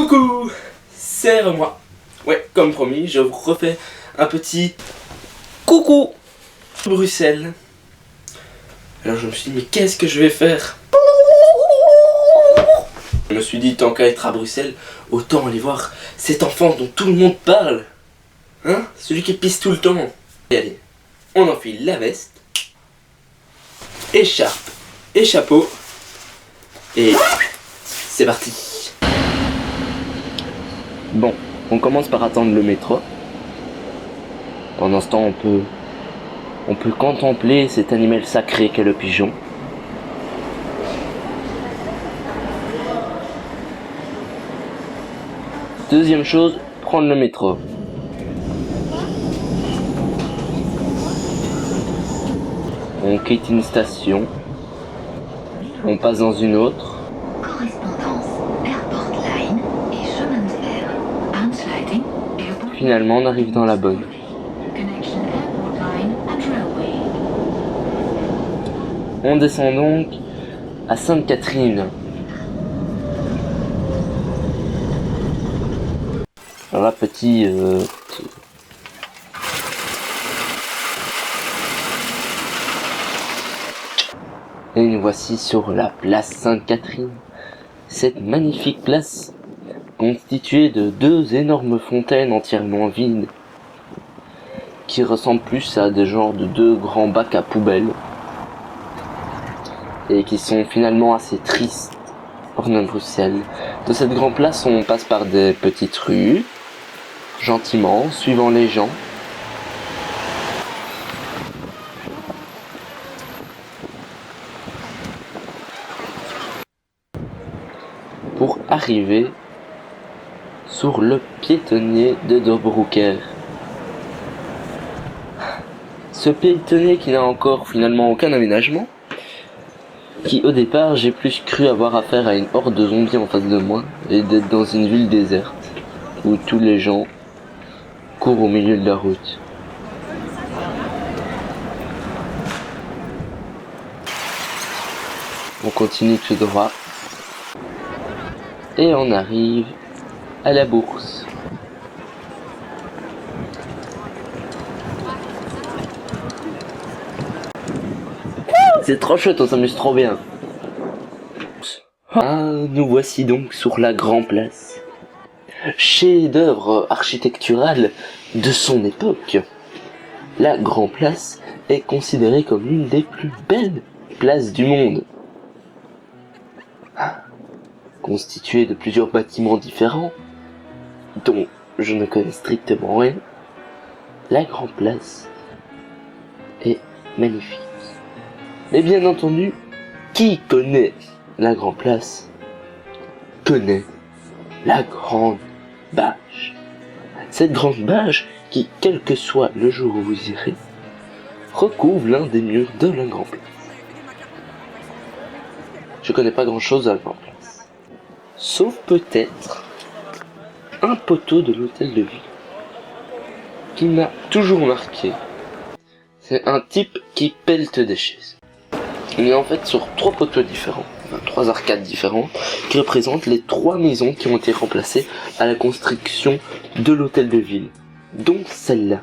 Coucou, c'est moi. Ouais, comme promis, je vous refais un petit coucou Bruxelles. Alors je me suis dit, mais qu'est-ce que je vais faire? Je me suis dit, tant qu'à être à Bruxelles, autant aller voir cet enfant dont tout le monde parle. Hein? Celui qui pisse tout le temps. Et allez, on enfile la veste, écharpe et chapeau. Et c'est parti. Bon, on commence par attendre le métro. Pendant ce temps, on peut contempler cet animal sacré qu'est le pigeon. Deuxième chose, prendre le métro. On quitte une station, on passe dans une autre. Correspondance Airport Line et chemin de fer. Aansluiting Airport. Finalement, on arrive dans la bonne. Connection Airport Line and Railway. On descend donc à Sainte-Catherine. Alors là, Et nous voici sur la place Sainte-Catherine. Cette magnifique place constituée de deux énormes fontaines entièrement vides qui ressemblent plus à des genres de deux grands bacs à poubelles et qui sont finalement assez tristes ornant Bruxelles. De cette grande place, on passe par des petites rues, gentiment, suivant les gens. Pour arriver sur le piétonnier de Dobroucker. Ce piétonnier qui n'a encore finalement aucun aménagement, qui au départ j'ai plus cru avoir affaire à une horde de zombies en face de moi et d'être dans une ville déserte où tous les gens courent au milieu de la route. On continue tout droit et on arrive à la bourse. C'est trop chouette, on s'amuse trop bien. Ah, nous voici donc sur la Grand Place. Chef-d'œuvre architectural de son époque. La Grand Place est considérée comme l'une des plus belles places du monde. Constituée de plusieurs bâtiments différents, dont je ne connais strictement rien, la Grand Place est magnifique. Mais bien entendu, qui connaît la Grand Place connaît la Grande Bâche. Cette Grande Bâche qui, quel que soit le jour où vous irez, recouvre l'un des murs de la Grande Place. Je connais pas grand chose à la Grande Place. Sauf peut-être un poteau de l'hôtel de ville qui m'a toujours marqué. C'est un type qui pellte des chaises. On est en fait sur trois poteaux différents, trois arcades différentes, qui représentent les trois maisons qui ont été remplacées à la construction de l'hôtel de ville, dont celle-là.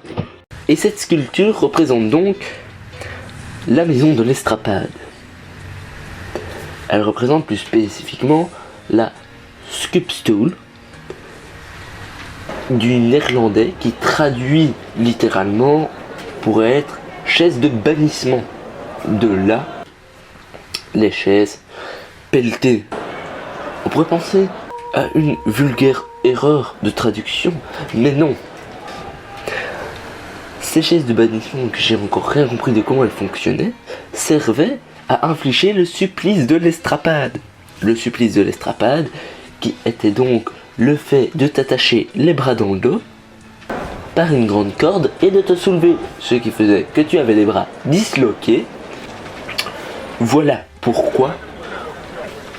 Et cette sculpture représente donc la maison de l'Estrapade. Elle représente plus spécifiquement la Sculpstoel du néerlandais qui traduit littéralement pourrait être chaise de bannissement. De là, les chaises pelletées. On pourrait penser à une vulgaire erreur de traduction, mais non. Ces chaises de bannissement, que j'ai encore rien compris de comment elles fonctionnaient, servaient à infliger le supplice de l'Estrapade. Le supplice de l'Estrapade, qui était donc le fait de t'attacher les bras dans le dos par une grande corde et de te soulever, ce qui faisait que tu avais les bras disloqués. Voilà pourquoi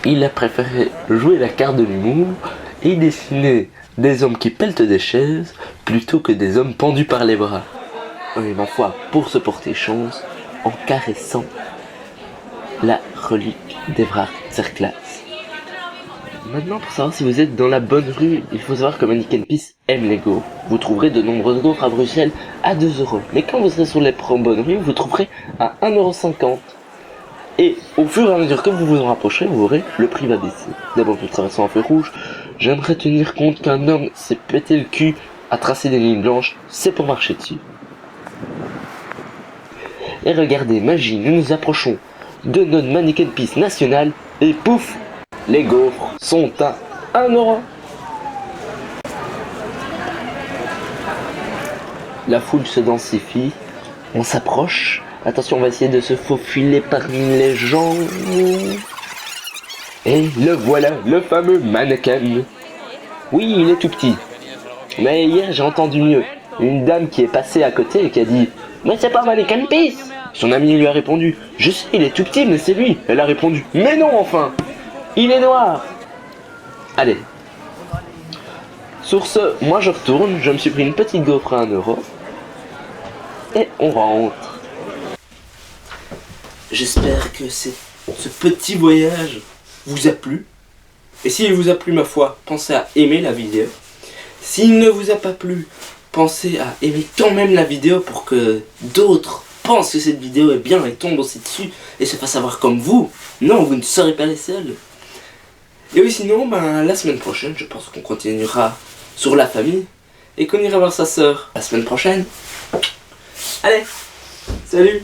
il a préféré jouer la carte de l'humour et dessiner des hommes qui peltent des chaises plutôt que des hommes pendus par les bras. Et ma foi, pour se porter chance, en caressant la relique d'Evrard Serclas. Maintenant, pour savoir si vous êtes dans la bonne rue, il faut savoir que Mannequin Peace aime les gaufres. Vous trouverez de nombreuses gaufres à Bruxelles à 2 €. Mais quand vous serez sur les bonnes rues, vous trouverez à 1,50 €. Et au fur et à mesure que vous vous en rapprocherez, vous verrez, le prix va baisser. D'abord, nous traversons un feu rouge. J'aimerais tenir compte qu'un homme s'est pété le cul à tracer des lignes blanches. C'est pour marcher dessus. Et regardez, magie, nous nous approchons de notre Mannequin Peace national. Et pouf, les gaufres sont à 1 €. La foule se densifie. On s'approche. Attention, on va essayer de se faufiler parmi les gens. Et le voilà, le fameux mannequin. Oui, il est tout petit. Mais hier, j'ai entendu mieux. Une dame qui est passée à côté et qui a dit « Mais c'est pas Mannequin Peace !» Son ami lui a répondu « Je sais, il est tout petit, mais c'est lui !» Elle a répondu « Mais non, enfin ! Il est noir !» Allez. Sur ce, moi je retourne. Je me suis pris une petite gaufre à 1 €. Et on rentre. J'espère que ce petit voyage vous a plu. Et s'il vous a plu, ma foi, pensez à aimer la vidéo. S'il ne vous a pas plu, pensez à aimer quand même la vidéo pour que d'autres pensent que cette vidéo est bien et tombent aussi dessus et se fassent avoir comme vous. Non, vous ne serez pas les seuls. Et oui, sinon, la semaine prochaine, je pense qu'on continuera sur la famille et qu'on ira voir sa sœur la semaine prochaine. Allez, salut!